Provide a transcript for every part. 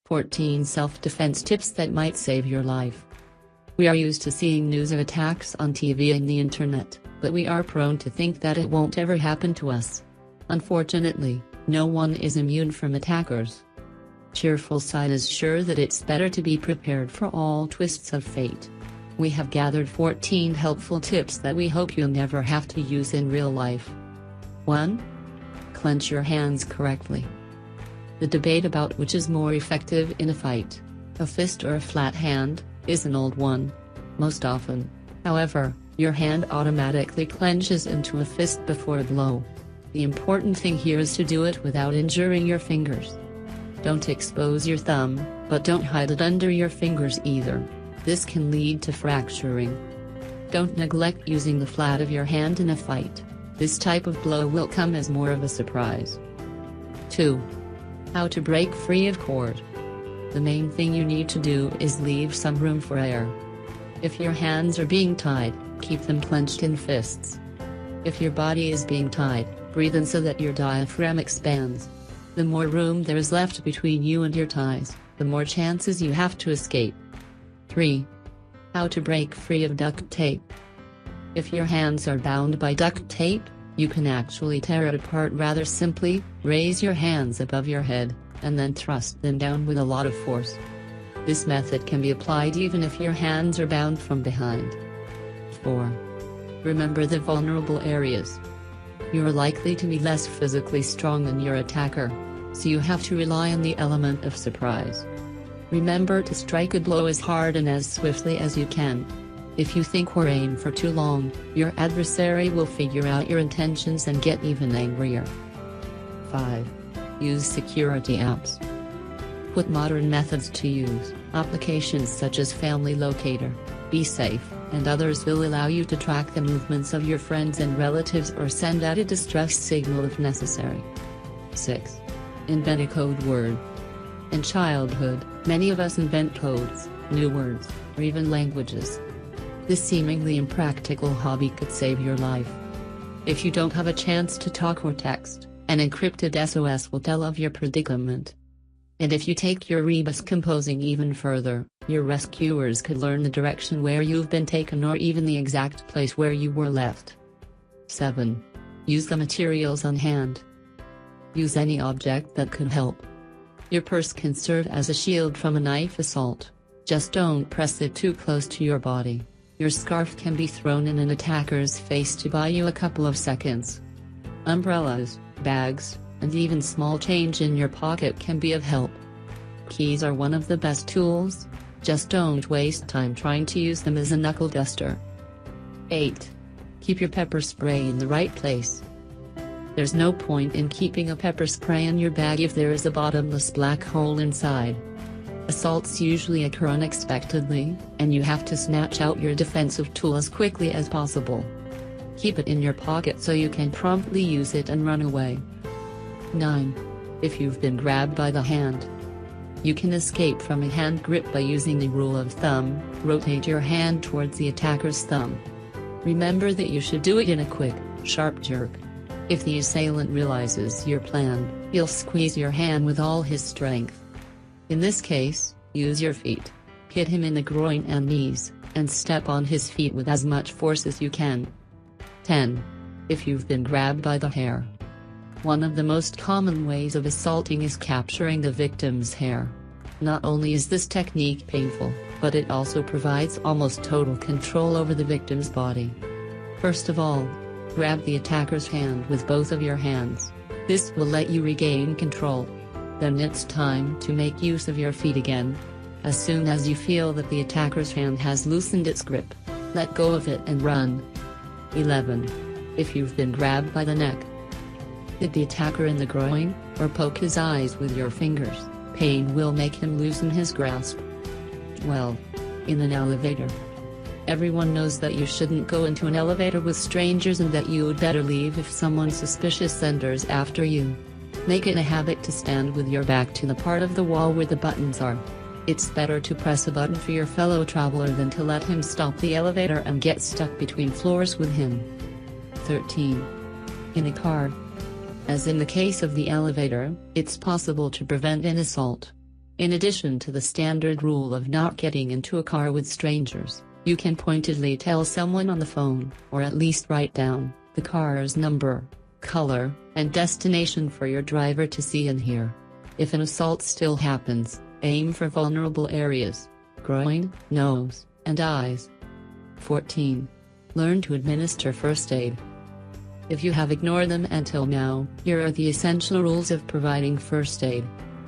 14 Self-defense tips that might save your life. We are used to seeing news of attacks on TV and the internet, but we are prone to think that it won't ever happen to us. Unfortunately, no one is immune from attackers. Cheerful Side is sure that it's better to be prepared for all twists of fate. We have gathered 14 helpful tips that we hope you'll never have to use in real life. 1. Clench your hands correctly. The debate about which is more effective in a fight, a fist or a flat hand, is an old one. Most often, however, your hand automatically clenches into a fist before a blow. The important thing here is to do it without injuring your fingers. Don't expose your thumb, but don't hide it under your fingers either. This can lead to fracturing. Don't neglect using the flat of your hand in a fight. This type of blow will come as more of a surprise. 2. How to break free of cord. The main thing you need to do is leave some room for air. If your hands are being tied, keep them clenched in fists. If your body is being tied, breathe in so that your diaphragm expands. The more room there is left between you and your ties, the more chances you have to escape. 3. How to break free of duct tape. If your hands are bound by duct tape, you can actually tear it apart rather simply. Raise your hands above your head, and then thrust them down with a lot of force. This method can be applied even if your hands are bound from behind. 4. Remember the vulnerable areas. You are likely to be less physically strong than your attacker, so you have to rely on the element of surprise. Remember to strike a blow as hard and as swiftly as you can. If you think or aim for too long, your adversary will figure out your intentions and get even angrier. 5. Use security apps. Put modern methods to use. Applications such as Family Locator, Be Safe, and others will allow you to track the movements of your friends and relatives or send out a distress signal if necessary. 6. Invent a code word. In childhood, many of us invent codes, new words, or even languages. This seemingly impractical hobby could save your life. If you don't have a chance to talk or text, an encrypted SOS will tell of your predicament. And if you take your rebus composing even further, your rescuers could learn the direction where you've been taken or even the exact place where you were left. 7. Use the materials on hand. Use any object that could help. Your purse can serve as a shield from a knife assault. Just don't press it too close to your body. Your scarf can be thrown in an attacker's face to buy you a couple of seconds. Umbrellas, bags, and even small change in your pocket can be of help. Keys are one of the best tools. Just don't waste time trying to use them as a knuckle duster. 8. Keep your pepper spray in the right place. There's no point in keeping a pepper spray in your bag if there is a bottomless black hole inside. Assaults usually occur unexpectedly, and you have to snatch out your defensive tool as quickly as possible. Keep it in your pocket so you can promptly use it and run away. 9. If you've been grabbed by the hand. You can escape from a hand grip by using the rule of thumb. Rotate your hand towards the attacker's thumb. Remember that you should do it in a quick, sharp jerk. If the assailant realizes your plan, he'll squeeze your hand with all his strength. In this case, use your feet. Hit him in the groin and knees, and step on his feet with as much force as you can. 10. If you've been grabbed by the hair. One of the most common ways of assaulting is capturing the victim's hair. Not only is this technique painful, but it also provides almost total control over the victim's body. First of all, grab the attacker's hand with both of your hands. This will let you regain control. Then it's time to make use of your feet again. As soon as you feel that the attacker's hand has loosened its grip, let go of it and run. 11. If you've been grabbed by the neck. Hit the attacker in the groin, or poke his eyes with your fingers. Pain will make him loosen his grasp. 12. In an elevator. Everyone knows that you shouldn't go into an elevator with strangers and that you'd better leave if someone suspicious enters after you. Make it a habit to stand with your back to the part of the wall where the buttons are. It's better to press a button for your fellow traveler than to let him stop the elevator and get stuck between floors with him. 13. In a car. As in the case of the elevator, it's possible to prevent an assault. In addition to the standard rule of not getting into a car with strangers, you can pointedly tell someone on the phone, or at least write down, the car's number, color, and destination for your driver to see and hear. If an assault still happens, aim for vulnerable areas: groin, nose, and eyes. 14. Learn to administer first aid. If you have ignored them until now, here are the essential rules of providing first aid.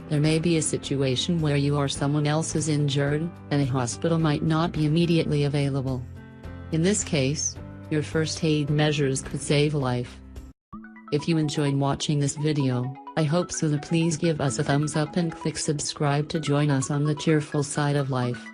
There may be a situation where you or someone else is injured, and a hospital might not be immediately available. In this case, your first aid measures could save a life. If you enjoyed watching this video, I hope so. Please give us a thumbs up and click subscribe to join us on the cheerful side of life.